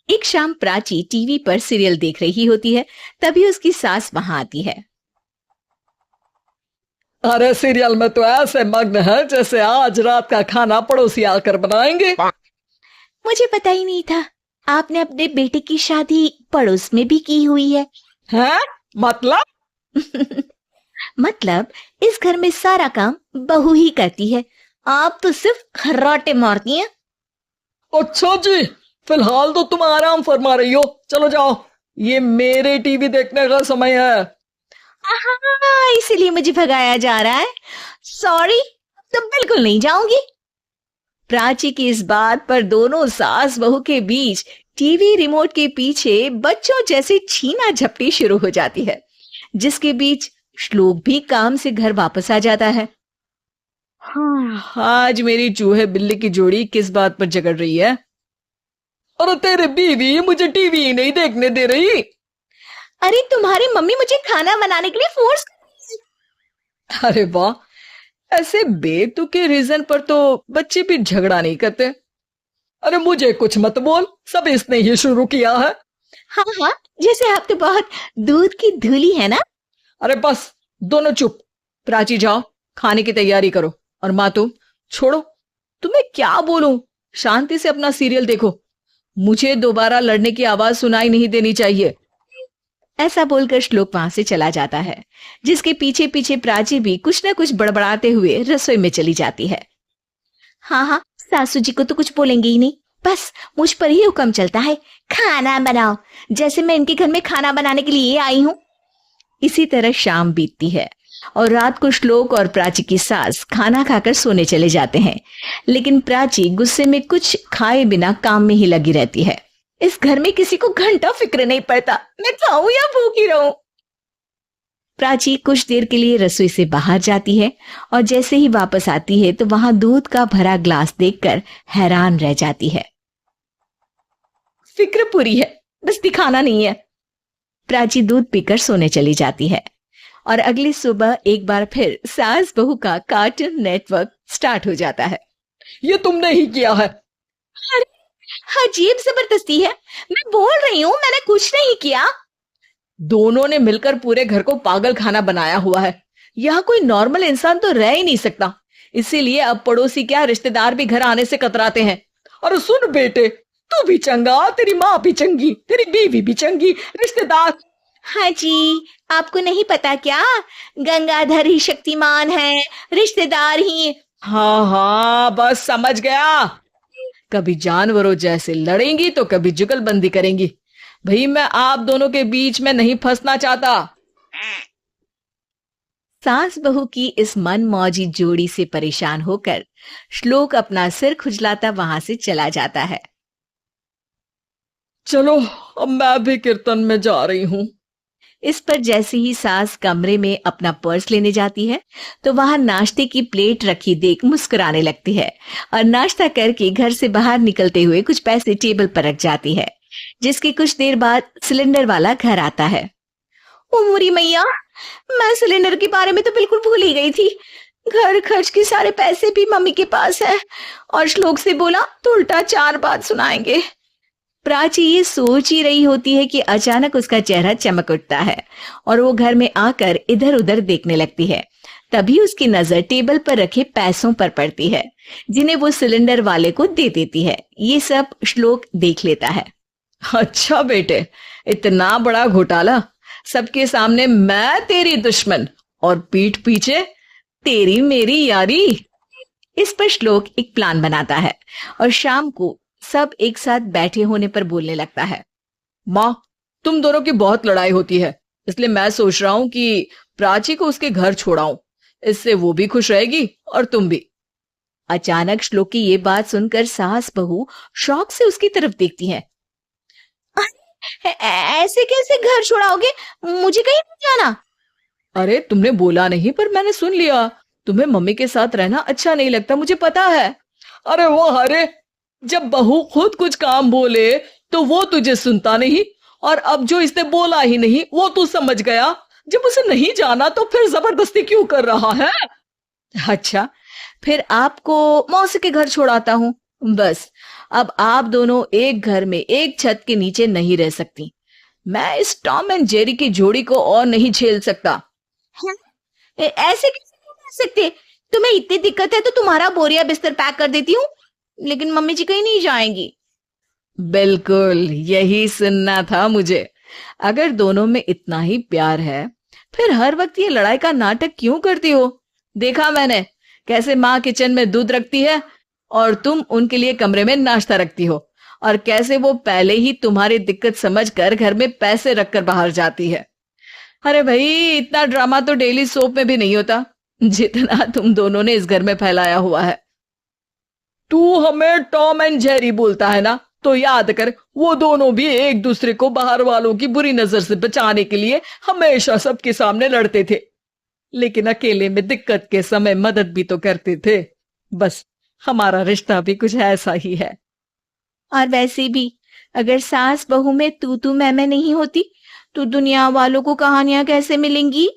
एक शाम प्राची टीवी पर सीरियल देख रही होती है। तभी उसकी सास वहां आती है। अरे सीरियल में तो ऐसे मग्न है जैसे आज रात का खाना पड़ोसी आकर बनाएंगे। मुझे पता ही नहीं था आपने अपने बेटे की शादी पड़ोस में भी की हुई है। हैं? मतलब? मतलब इस घर में सारा काम बहू ही करती है, आप तो सिर्फ खर्राटे मारती हैं। अच्छा जी, फिलहाल तो तुम आराम फरमा रही हो, चलो जाओ, ये मेरे टीवी देखने का समय है। हाँ, इसीलिए मुझे भगाया जा रहा है। सॉरी, तो बिल्कुल नहीं जाऊंगी। प्राची की इस बात पर दोनों सास बहू के बीच टीवी रिमोट के पीछे बच्चों जैसे छीना झपटी शुरू हो जाती है, जिसके बीच श्लोक भी काम से घर वापस आ जाता है। हाँ, आज मेरी चूहे बिल्ली की जोड़ी किस बात पर झगड़ रही है? अरे तेरे बीवी मुझे टीवी ही नहीं देखने दे रही। अरे तुम्हारी मम्मी मुझे खाना बनाने के लिए फोर्स कर रही है। अरे वाह, ऐसे बेतुके रीजन पर तो बच्चे भी झगड़ा नहीं करते। अरे मुझे कुछ मत बोल, सब इसने ही शुरू किया है। हाँ हाँ, जैसे आप तो बहुत दूध की धूली है ना। अरे बस, दोनों चुप। प्राची जाओ, खाने की तैयारी करो। और माँ तुम छोड़ो, तुम्हें क्या बोलूं, शांति से अपना सीरियल देखो। मुझे दोबारा लड़ने की आवाज सुनाई नहीं देनी चाहिए। ऐसा बोलकर श्लोक वहां से चला जाता है, जिसके पीछे पीछे प्राची भी कुछ न कुछ बड़बड़ाते हुए रसोई में चली जाती है। हाँ हाँ, सासू जी को तो कुछ बोलेंगे ही नहीं, बस मुझ पर ही हुक्म चलता है, खाना बनाओ, जैसे मैं इनके घर में खाना बनाने के लिए आई हूँ। इसी तरह शाम बीतती है और रात को श्लोक और प्राची की सास खाना खाकर सोने चले जाते हैं। लेकिन प्राची गुस्से में कुछ खाए बिना काम में ही लगी रहती है। इस घर में किसी को घंटा फिक्र नहीं पड़ता, मैं खाऊं या भूखी रहूं। प्राची कुछ देर के लिए रसोई से बाहर जाती है और जैसे ही वापस आती है तो वहां दूध का भरा ग्लास देखकर हैरान रह जाती है। फिक्र पूरी है, बस दिखाना नहीं है। प्राची दूध पीकर सोने चली जाती है और अगली सुबह एक बार फिर सास बहू का कार्टून नेटवर्क स्टार्ट हो जाता है। ये तुमने ही किया है। अरे, अजीब जबरदस्ती है, मैं बोल रही हूँ मैंने कुछ नहीं किया। दोनों ने मिलकर पूरे घर को पागल खाना बनाया हुआ है। यहाँ कोई नॉर्मल इंसान तो रह ही नहीं सकता, इसीलिए अब पड़ोसी क्या रिश्तेदार भी घर आने से कतराते हैं। और सुन बेटे, तू भी चंगा, तेरी माँ भी चंगी, तेरी बीवी भी चंगी, रिश्तेदार। हाँ जी, आपको नहीं पता क्या, गंगाधर ही शक्तिमान है, रिश्तेदार ही। हाँ हाँ, बस समझ गया। कभी जानवरों जैसे लड़ेंगी तो कभी जुगलबंदी करेंगी। भाई मैं आप दोनों के बीच में नहीं फंसना चाहता। सास बहू की इस मनमौजी जोड़ी से परेशान होकर श्लोक अपना सिर खुजलाता वहां से चला जाता है। चलो, अब मैं भी कीर्तन में जा रही हूँ। इस पर जैसे ही सास कमरे में अपना पर्स लेने जाती है तो वहां नाश्ते की प्लेट रखी देख मुस्कुराने लगती है और नाश्ता करके घर से बाहर निकलते हुए कुछ पैसे टेबल पर रख जाती है। जिसके कुछ देर बाद सिलेंडर वाला घर आता है। ओ मुरी मैया, मैं सिलेंडर के बारे में तो बिल्कुल भूल ही गई थी। घर खर्च के सारे पैसे भी मम्मी के पास है और श्लोक से बोला तो उल्टा 4 बात सुनाएंगे। प्राची ये सोच ही रही होती है कि अचानक उसका चेहरा चमक उठता है और वो घर में आकर इधर उधर देखने लगती है। तभी उसकी नजर टेबल पर रखे पैसों पर पड़ती है, जिन्हें वो सिलेंडर वाले को दे देती है। ये सब श्लोक देख लेता है। अच्छा बेटे, इतना बड़ा घोटाला, सबके सामने मैं तेरी दुश्मन और पीठ पीछे तेरी मेरी यारी। इस पर श्लोक एक प्लान बनाता है और शाम को सब एक साथ बैठे होने पर बोलने लगता है। माँ, तुम दोनों की बहुत लड़ाई होती है, इसलिए मैं सोच रहा हूँ कि प्राची को उसके घर छोड़ाऊं। इससे वो भी खुश रहेगी और तुम भी। अचानक श्लोक की ये बात सुनकर सास बहू शौक से उसकी तरफ देखती हैं। ऐसे कैसे घर छोड़ाओगे, मुझे कहीं नहीं जाना। अरे तुमने बोला नहीं पर मैंने सुन लिया, तुम्हें मम्मी के साथ रहना अच्छा नहीं लगता, मुझे पता है। अरे वो अरे, जब बहू खुद कुछ काम बोले तो वो तुझे सुनता नहीं, और अब जो इसने बोला ही नहीं वो तू समझ गया। जब उसे नहीं जाना तो फिर जबरदस्ती क्यों कर रहा है? अच्छा, फिर आपको मौसी के घर छोड़ाता हूँ, बस अब आप दोनों एक घर में एक छत के नीचे नहीं रह सकती। मैं इस टॉम एंड जेरी की जोड़ी को और नहीं झेल सकता। हैं? ऐसे कैसे नहीं कर सकते? तुम्हें इतनी दिक्कत है तो तुम्हारा बोरिया बिस्तर पैक कर देती हूँ, लेकिन मम्मी जी कहीं नहीं जाएंगी। बिल्कुल यही सुनना था मुझे। अगर दोनों में इतना ही प्यार है, फिर हर वक्त ये लड़ाई का नाटक क्यों करती हो? देखा मैंने कैसे माँ किचन में दूध रखती है और तुम उनके लिए कमरे में नाश्ता रखती हो, और कैसे वो पहले ही तुम्हारी दिक्कत समझकर घर में पैसे रखकर बाहर जाती है। अरे भाई, इतना ड्रामा तो डेली सोप में भी नहीं होता जितना तुम दोनों ने इस घर में फैलाया हुआ है। तू हमें टॉम एंड जेरी बोलता है ना, तो याद कर वो दोनों भी एक दूसरे को बाहर वालों की बुरी नजर से बचाने के लिए हमेशा सबके सामने लड़ते थे, लेकिन अकेले में दिक्कत के समय मदद भी तो करते थे। बस हमारा रिश्ता भी कुछ ऐसा ही है। और वैसे भी अगर सास बहू में तू मैं नहीं होती तो दुनिया वालों को कहानियां कैसे मिलेंगी?